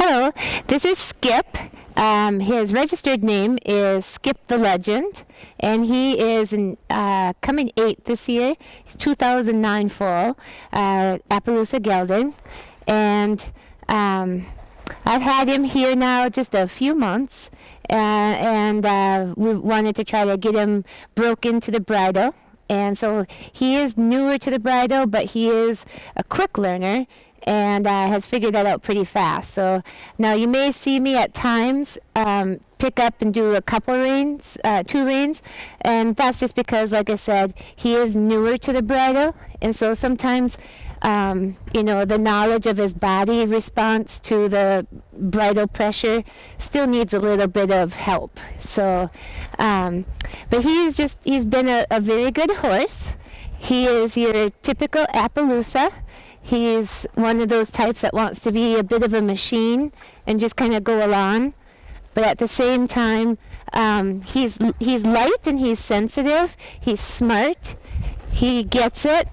Hello, this is Skip. His registered name is Skip the Legend, and he is coming 8 this year. He's 2009 fall, Appaloosa Gelding, and I've had him here now just a few months, and we wanted to try to get him broke into the bridle. And so he is newer to the bridle, but he is a quick learner and has figured that out pretty fast. So now you may see me at times pick up and do a couple reins, 2 reins, and that's just because, like I said, he is newer to the bridle, and so sometimes the knowledge of his body response to the bridle pressure still needs a little bit of help. So, but he's been a very good horse. He is your typical Appaloosa. He's one of those types that wants to be a bit of a machine and just kind of go along. But at the same time, he's light and he's sensitive. He's smart. He gets it.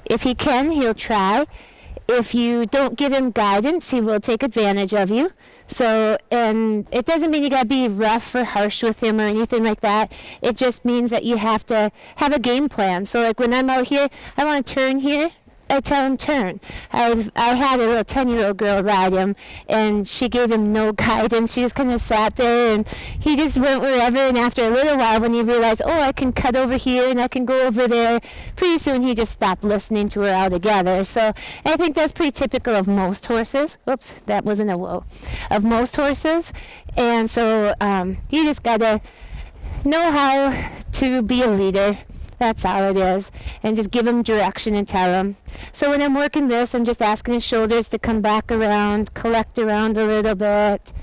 If he can, he'll try. If you don't give him guidance, he will take advantage of you. So, and it doesn't mean you gotta be rough or harsh with him or anything like that. It just means that you have to have a game plan. So like when I'm out here, I want to turn here, I tell him turn. I had a little 10-year-old girl ride him, and she gave him no guidance. She just kind of sat there, and he just went wherever. And after a little while, when he realized, oh, I can cut over here and I can go over there, pretty soon he just stopped listening to her altogether. So I think that's pretty typical of most horses. Oops, that wasn't a whoa. Of most horses. And so you just gotta know how to be a leader. That's all it is. And just give him direction and tell him. So when I'm working this, I'm just asking his shoulders to come back around, collect around a little bit.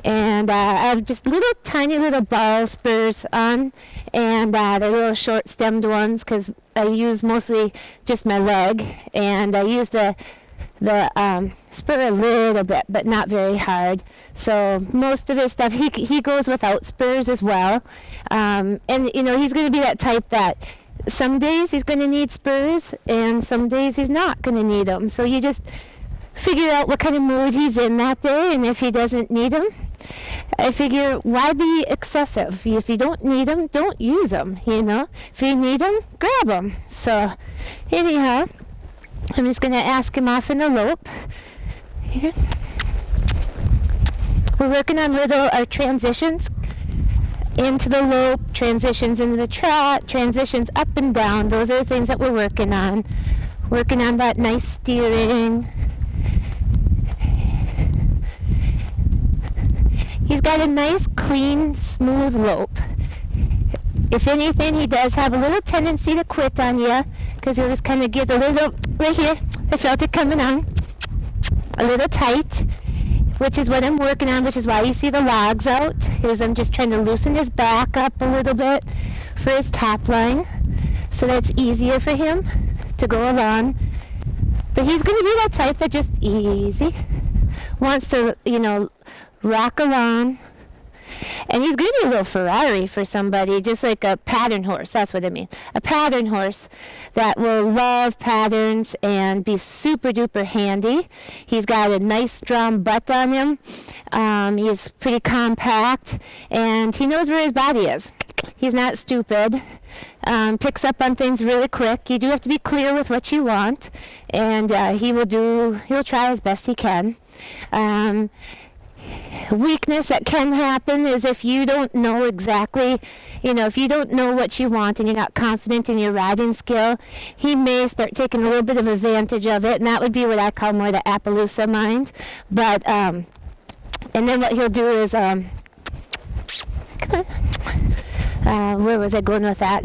And I have just tiny little ball spurs on, and they're little short stemmed ones because I use mostly just my leg. And I use the spur a little bit, but not very hard. So most of his stuff, he goes without spurs as well. And he's going to be that type that some days he's going to need spurs, and some days he's not going to need them. So you just figure out what kind of mood he's in that day, and if he doesn't need them, I figure why be excessive? If you don't need them, don't use them. If you need them, grab them. So anyhow, I'm just going to ask him off in the lope. Here. We're working on our transitions into the lope, transitions into the trot, transitions up and down. Those are the things that we're working on. Working on that nice steering. He's got a nice, clean, smooth lope. If anything, he does have a little tendency to quit on you, because he'll just kind of get a little, right here, I felt it coming on, a little tight, which is what I'm working on, which is why you see the logs out, is I'm just trying to loosen his back up a little bit for his top line, so that's easier for him to go along. But he's going to be that type that just easy, wants to, rock along. And he's going to be a little Ferrari for somebody, just like a pattern horse. That's what I mean. A pattern horse that will love patterns and be super duper handy. He's got a nice strong butt on him. He's pretty compact, and he knows where his body is. He's not stupid. Picks up on things really quick. You do have to be clear with what you want, and he'll try as best he can. Weakness that can happen is if you don't know exactly, if you don't know what you want and you're not confident in your riding skill, he may start taking a little bit of advantage of it, and that would be what I call more the Appaloosa mind. But, and then what he'll do is, come on, where was I going with that?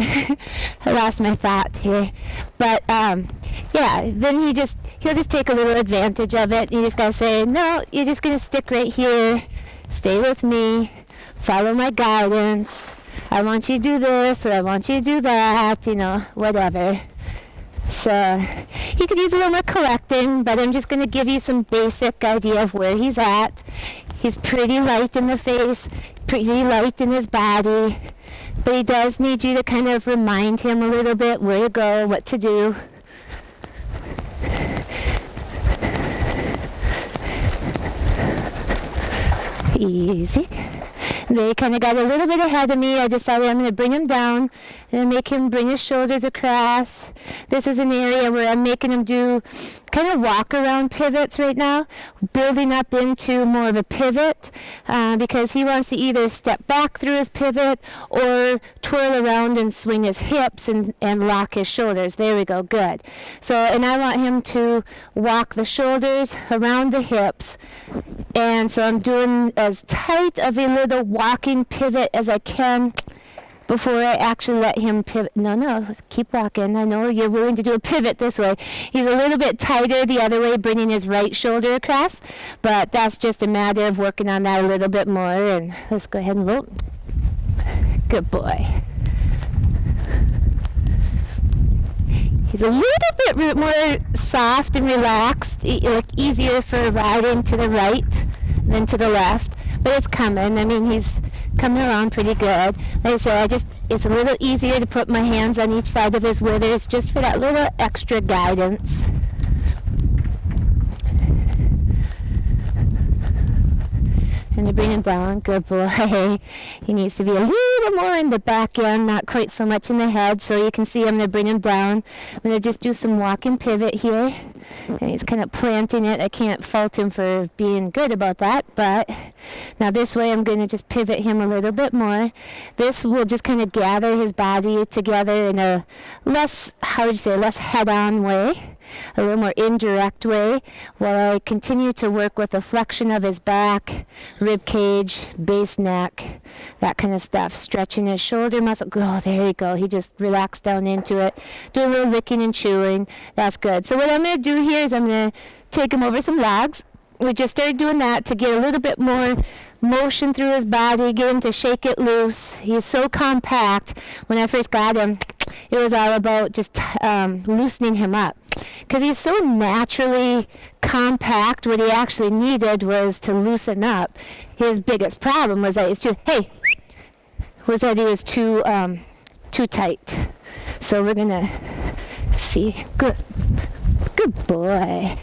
I lost my thought here. But, then he'll just take a little advantage of it. You just gotta say, no, you're just gonna stick right here, stay with me, follow my guidance. I want you to do this, or I want you to do that, whatever. So he could use a little more collecting, but I'm just gonna give you some basic idea of where he's at. He's pretty light in the face, pretty light in his body, but he does need you to kind of remind him a little bit where to go, what to do. Easy. They kind of got a little bit ahead of me. I decided I'm going to bring him down and make him bring his shoulders across. This is an area where I'm making him do kind of walk around pivots right now, building up into more of a pivot because he wants to either step back through his pivot or twirl around and swing his hips and lock his shoulders. There we go. Good. So, and I want him to walk the shoulders around the hips. And so I'm doing as tight of a little walking pivot as I can before I actually let him pivot. No, keep walking. I know you're willing to do a pivot this way. He's a little bit tighter the other way, bringing his right shoulder across, but that's just a matter of working on that a little bit more. And let's go ahead and lope. Good boy. He's a little bit more soft and relaxed, like easier for riding to the right than to the left, but it's coming. I mean, he's coming around pretty good. Like I said, it's a little easier to put my hands on each side of his withers just for that little extra guidance. And to bring him down, good boy. He needs to be a little more in the back end, not quite so much in the head. So you can see I'm going to bring him down. I'm going to just do some walking pivot here. And he's kind of planting it. I can't fault him for being good about that. But now this way I'm going to just pivot him a little bit more. This will just kind of gather his body together in a less head-on way. A little more indirect way, while I continue to work with the flexion of his back, rib cage, base neck, that kind of stuff. Stretching his shoulder muscle. Oh, there you go. He just relaxed down into it. Do a little licking and chewing. That's good. So what I'm going to do here is I'm going to take him over some logs. We just started doing that to get a little bit more motion through his body, get him to shake it loose. He's so compact. When I first got him, it was all about just loosening him up. Because he's so naturally compact, what he actually needed was to loosen up. His biggest problem was that he was too tight. So we're going to see. Good boy.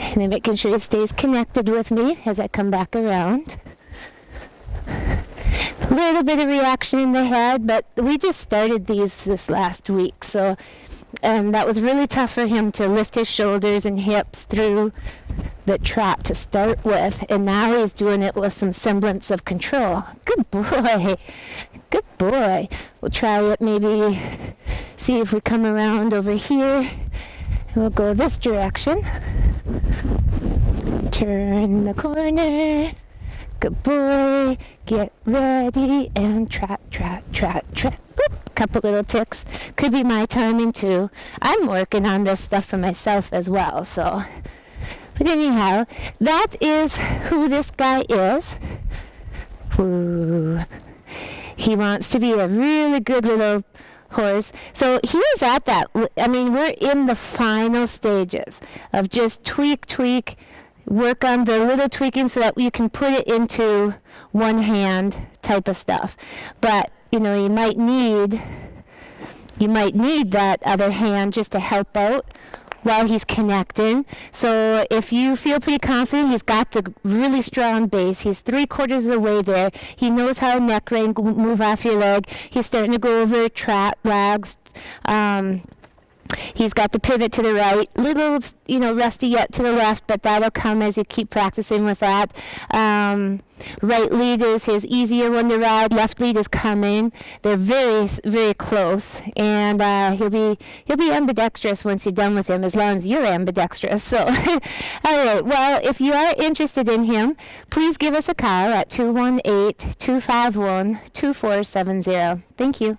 And then making sure he stays connected with me as I come back around. A little bit of reaction in the head, but we just started this last week, and that was really tough for him to lift his shoulders and hips through the trot to start with, and now he's doing it with some semblance of control. Good boy. We'll try it, maybe see if we come around over here. We'll go this direction. Turn the corner. Good boy. Get ready and trot. Oop, couple little ticks. Could be my timing too. I'm working on this stuff for myself as well, so. But anyhow, that is who this guy is. Ooh. He wants to be a really good little horse. So he is at that. I mean, we're in the final stages of just tweak, work on the little tweaking so that you can put it into one hand type of stuff. But, you might need that other hand just to help out while he's connecting. So if you feel pretty confident, he's got the really strong base. He's 3/4 of the way there. He knows how neck rein move off your leg. He's starting to go over trot lags. He's got the pivot to the right, little, rusty yet to the left, but that'll come as you keep practicing with that. Right lead is his easier one to ride. Left lead is coming. They're very, very close, and he'll be ambidextrous once you're done with him, as long as you're ambidextrous. So, all right. Well, if you are interested in him, please give us a call at 218-251-2470. Thank you.